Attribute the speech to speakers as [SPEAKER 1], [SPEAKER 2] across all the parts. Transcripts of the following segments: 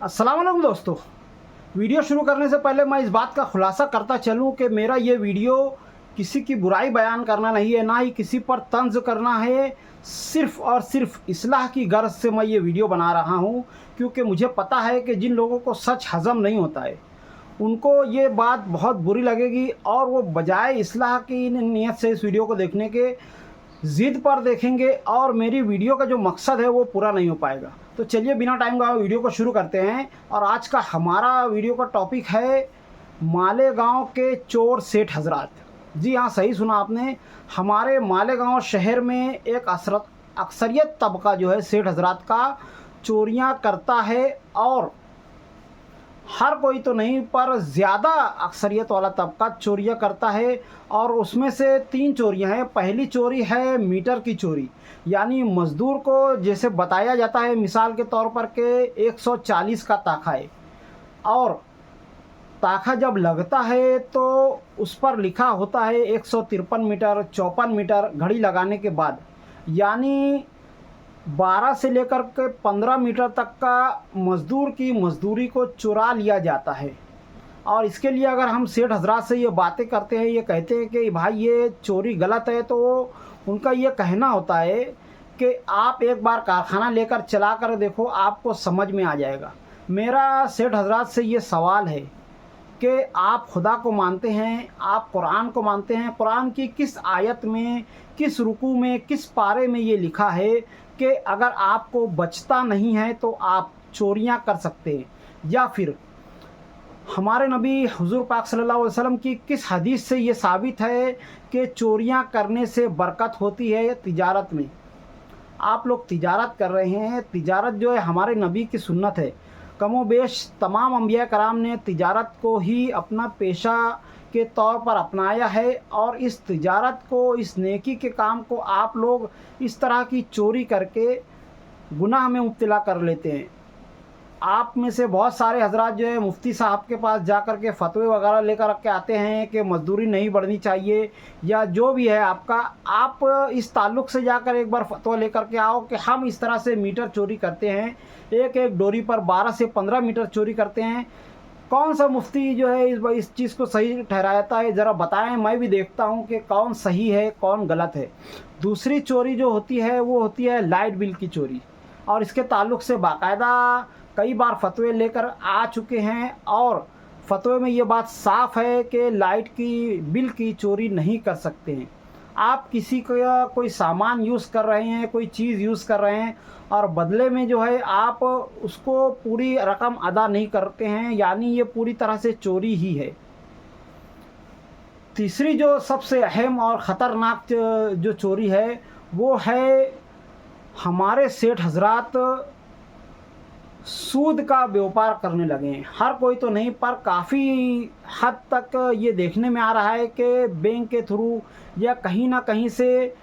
[SPEAKER 1] अस्सलाम वालेकुम दोस्तों। वीडियो शुरू करने से पहले मैं इस बात का खुलासा करता चलूं कि मेरा ये वीडियो किसी की बुराई बयान करना नहीं है, ना ही किसी पर तंज करना है। सिर्फ़ और सिर्फ इस्लाह की गर्ज से मैं ये वीडियो बना रहा हूँ, क्योंकि मुझे पता है कि जिन लोगों को सच हज़म नहीं होता है उनको ये बात बहुत बुरी लगेगी और वो बजाय इस्लाह की नीयत से इस वीडियो को देखने के ज़िद पर देखेंगे और मेरी वीडियो का जो मकसद है वो पूरा नहीं हो पाएगा। तो चलिए बिना टाइम गवाए वीडियो को शुरू करते हैं। और आज का हमारा वीडियो का टॉपिक है मालेगांव के चोर सेठ हजरात। जी हाँ, सही सुना आपने। हमारे मालेगांव शहर में एक अक्सरियत तबका जो है सेठ हजरात का चोरियां करता है, और हर कोई तो नहीं पर ज़्यादा अक्सरियत वाला तबका चोरियां करता है। और उसमें से 3 चोरियां हैं। पहली चोरी है मीटर की चोरी, यानी मज़दूर को जैसे बताया जाता है मिसाल के तौर पर के 140 का ताखा है, और ताखा जब लगता है तो उस पर लिखा होता है 153 मीटर 54 मीटर घड़ी लगाने के बाद, यानी 12 से लेकर के 15 मीटर तक का मज़दूर की मज़दूरी को चुरा लिया जाता है। और इसके लिए अगर हम सेठ हजरात से ये बातें करते हैं, ये कहते हैं कि भाई ये चोरी गलत है, तो उनका ये कहना होता है कि आप एक बार कारखाना लेकर चला कर देखो, आपको समझ में आ जाएगा। मेरा सेठ हजरात से ये सवाल है कि आप खुदा को मानते हैं, आप कुरान को मानते हैं। कुरान की किस आयत में, किस रुकू में, किस पारे में ये लिखा है कि अगर आपको बचता नहीं है तो आप चोरियां कर सकते हैं? या फिर हमारे नबी हुज़ूर पाक सल्लल्लाहु अलैहि वसल्लम की किस हदीस से ये साबित है कि चोरियां करने से बरकत होती है तिजारत में? आप लोग तिजारत कर रहे हैं। तिजारत जो है हमारे नबी की सुन्नत है। कमोबेश तमाम अंबिया कराम ने तिजारत को ही अपना पेशा के तौर पर अपनाया है, और इस तिजारत को, इस नेकी के काम को आप लोग इस तरह की चोरी करके गुनाह में मुब्तला कर लेते हैं। आप में से बहुत सारे हजरात जो है मुफ्ती साहब के पास जा कर के फ़तवे वगैरह लेकर के आते हैं कि मज़दूरी नहीं बढ़नी चाहिए, या जो भी है आपका, आप इस ताल्लुक़ से जाकर एक बार फतवा लेकर के आओ कि हम इस तरह से मीटर चोरी करते हैं, एक एक डोरी पर 12 से 15 मीटर चोरी करते हैं। कौन सा मुफ्ती जो है इस चीज़ को सही ठहराता है, ज़रा बताएं। मैं भी देखता हूं कि कौन सही है कौन गलत है। दूसरी चोरी जो होती है वो होती है लाइट बिल की चोरी, और इसके ताल्लुक़ से बाकायदा कई बार फतवे लेकर आ चुके हैं, और फतवे में ये बात साफ़ है कि लाइट की बिल की चोरी नहीं कर सकते हैं। आप किसी का कोई सामान यूज़ कर रहे हैं, कोई चीज़ यूज़ कर रहे हैं, और बदले में जो है आप उसको पूरी रकम अदा नहीं करते हैं, यानी ये पूरी तरह से चोरी ही है। तीसरी जो सबसे अहम और ख़तरनाक जो चोरी है वो है हमारे सेठ हजरात सूद का व्यापार करने लगे हैं। हर कोई तो नहीं पर काफ़ी हद तक ये देखने में आ रहा है कि बैंक के थ्रू या कहीं ना कहीं से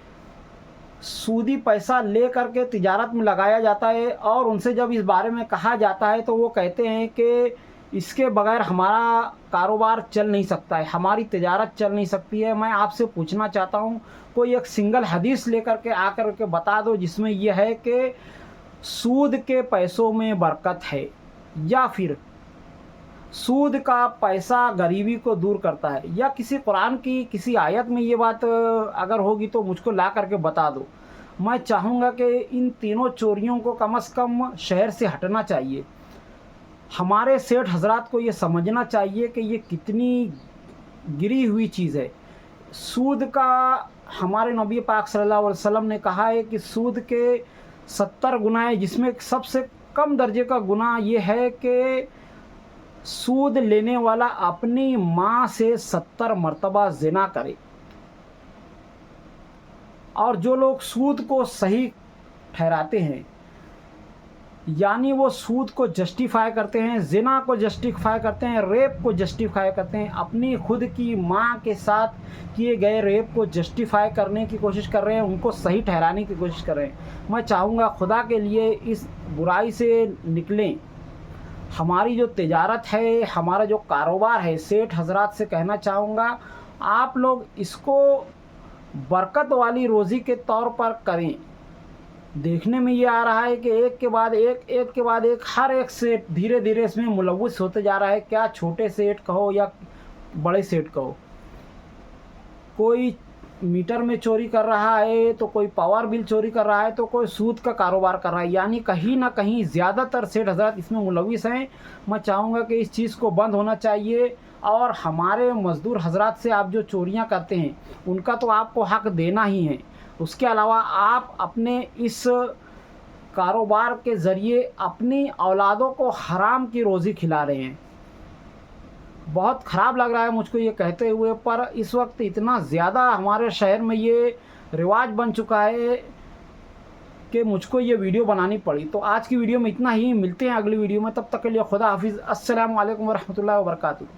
[SPEAKER 1] सूदी पैसा ले करके तिजारत में लगाया जाता है, और उनसे जब इस बारे में कहा जाता है तो वो कहते हैं कि इसके बगैर हमारा कारोबार चल नहीं सकता है, हमारी तिजारत चल नहीं सकती है। मैं आपसे पूछना चाहता हूँ, कोई एक सिंगल हदीस लेकर के आकर के बता दो जिसमें यह है कि सूद के पैसों में बरकत है, या फिर सूद का पैसा गरीबी को दूर करता है, या किसी कुरान की किसी आयत में ये बात अगर होगी तो मुझको ला करके बता दो। मैं चाहूँगा कि इन तीनों चोरियों को कम से कम शहर से हटना चाहिए। हमारे सेठ हजरात को ये समझना चाहिए कि ये कितनी गिरी हुई चीज़ है। सूद का हमारे नबी पाक सल्लल्लाहु अलैहि वसल्लम ने कहा है कि सूद के 70 गुना है, जिसमें सबसे कम दर्जे का गुनाह ये है कि सूद लेने वाला अपनी माँ से 70 मर्तबा ज़िना करे। और जो लोग सूद को सही ठहराते हैं, यानी वो सूद को जस्टिफाई करते हैं, ज़िना को जस्टिफाई करते हैं, रेप को जस्टिफाई करते हैं, अपनी खुद की माँ के साथ किए गए रेप को जस्टिफाई करने की कोशिश कर रहे हैं, उनको सही ठहराने की कोशिश कर रहे हैं। मैं चाहूँगा खुदा के लिए इस बुराई से निकलें। हमारी जो तिजारत है, हमारा जो कारोबार है, सेठ हजरात से कहना चाहूँगा आप लोग इसको बरकत वाली रोज़ी के तौर पर करें। देखने में ये आ रहा है कि एक के बाद एक हर एक सेट धीरे धीरे इसमें मुलव्वस होते जा रहा है। क्या छोटे सेट कहो या बड़े सेट कहो, कोई मीटर में चोरी कर रहा है तो कोई पावर बिल चोरी कर रहा है तो कोई सूद का कारोबार कर रहा है। यानी कहीं ना कहीं ज़्यादातर सेठ हजरत इसमें मुलविस हैं। मैं चाहूँगा कि इस चीज़ को बंद होना चाहिए और हमारे मज़दूर हजरात से आप जो चोरियाँ करते हैं उनका तो आपको हक देना ही है। उसके अलावा आप अपने इस कारोबार के ज़रिए अपनी औलादों को हराम की रोज़ी खिला रहे हैं। बहुत ख़राब लग रहा है मुझको ये कहते हुए, पर इस वक्त इतना ज़्यादा हमारे शहर में ये रिवाज बन चुका है कि मुझको ये वीडियो बनानी पड़ी। तो आज की वीडियो में इतना ही, मिलते हैं अगली वीडियो में, तब तक के लिए खुदा हाफिज़। अस्सलामु अलैकुम वरहमतुल्लाहि वबरकातुहू।